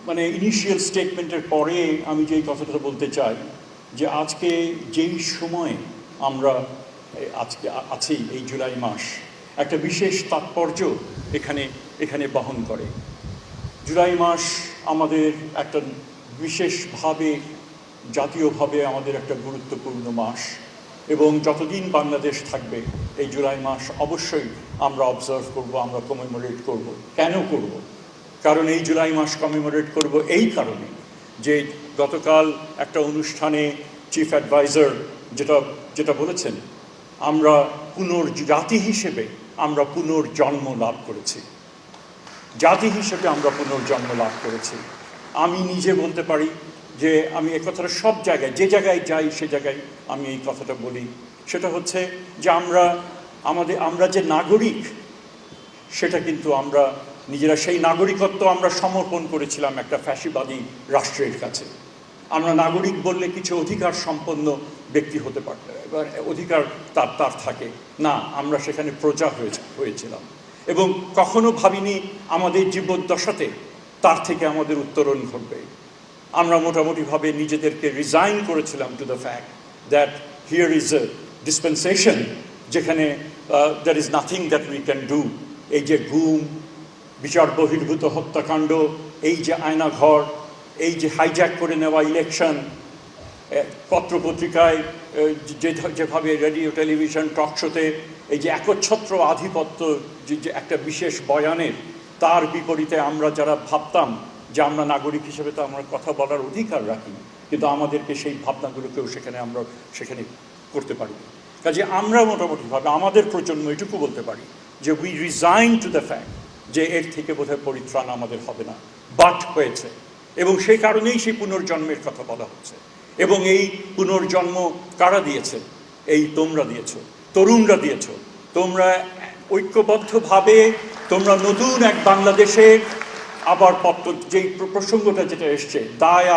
মানে ইনিশিয়াল স্টেটমেন্টের পরে আমি যেই কথাটা বলতে চাই যে আজকে যেই সময়ে আমরা আজকে আছি, এই জুলাই মাস একটা বিশেষ তাৎপর্য এখানে এখানে বহন করে। জুলাই মাস আমাদের একটা বিশেষভাবে জাতীয়ভাবে আমাদের একটা গুরুত্বপূর্ণ মাস, এবং যতদিন বাংলাদেশ থাকবে এই জুলাই মাস অবশ্যই আমরা অবজার্ভ করব, আমরা কমেমোরেট করব। কেন করব? কারণ এই জুলাই মাস কমেমোরেট করব এই কারণে যে গতকাল একটা অনুষ্ঠানে চিফ অ্যাডভাইজার যেটা বলেছেন, আমরা জাতি হিসেবে আমরা পুনর্জন্ম লাভ করেছি, জাতি হিসেবে আমরা পুনর্জন্ম লাভ করেছি। আমি নিজে বলতে পারি যে আমি এই কথাটা সব জায়গায়, যে জায়গায় যাই সে জায়গায় আমি এই কথাটা বলি, সেটা হচ্ছে যে আমরা যে নাগরিক, সেটা কিন্তু আমরা নিজেরা সেই নাগরিকত্ব আমরা সমর্পণ করেছিলাম একটা ফ্যাসিবাদী রাষ্ট্রের কাছে। আমরা নাগরিক বললে কিছু অধিকার সম্পন্ন ব্যক্তি হতে পারত, এবার অধিকার তার থাকে না, আমরা সেখানে প্রজা হয়েছিলাম, এবং কখনো ভাবিনি আমাদের জীবদ্দশাতে তার থেকে আমাদের উত্তরণ ঘটবে। আমরা মোটামুটিভাবে নিজেদেরকে রিজাইন করেছিলাম to the fact that here is a dispensation, যেখানে there is nothing that we can do. এই যে গুম, বিচার বহির্ভূত হত্যাকাণ্ড, এই যে আয়নাঘর, এই যে হাইজ্যাক করে নেওয়া ইলেকশন, পত্রপত্রিকায় যেভাবে রেডিও টেলিভিশন টক শোতে এই যে একচ্ছত্র আধিপত্য, যে একটা বিশেষ বয়ানের, তার বিপরীতে আমরা যারা ভাবতাম যে আমরা নাগরিক হিসেবে তো আমরা কথা বলার অধিকার রাখি, কিন্তু আমাদেরকে সেই ভাবনাগুলোকেও আমরা সেখানে করতে পারি। কাজে আমরা মোটামুটিভাবে আমাদের প্রজন্ম এটুকু বলতে পারি যে we resign two the fact যে এর থেকে বোধহয় পরিত্রাণ আমাদের হবে না, বাট হয়েছে, এবং সেই কারণেই সেই পুনর্জন্মের কথা বলা হচ্ছে। এবং এই পুনর্জন্ম কারা দিয়েছে? এই তোমরা দিয়েছো, তরুণরা দিয়েছো। তোমরা ঐক্যবদ্ধভাবে তোমরা নতুন এক বাংলাদেশের আবার যেই প্রসঙ্গটা যেটা এসছে, দায়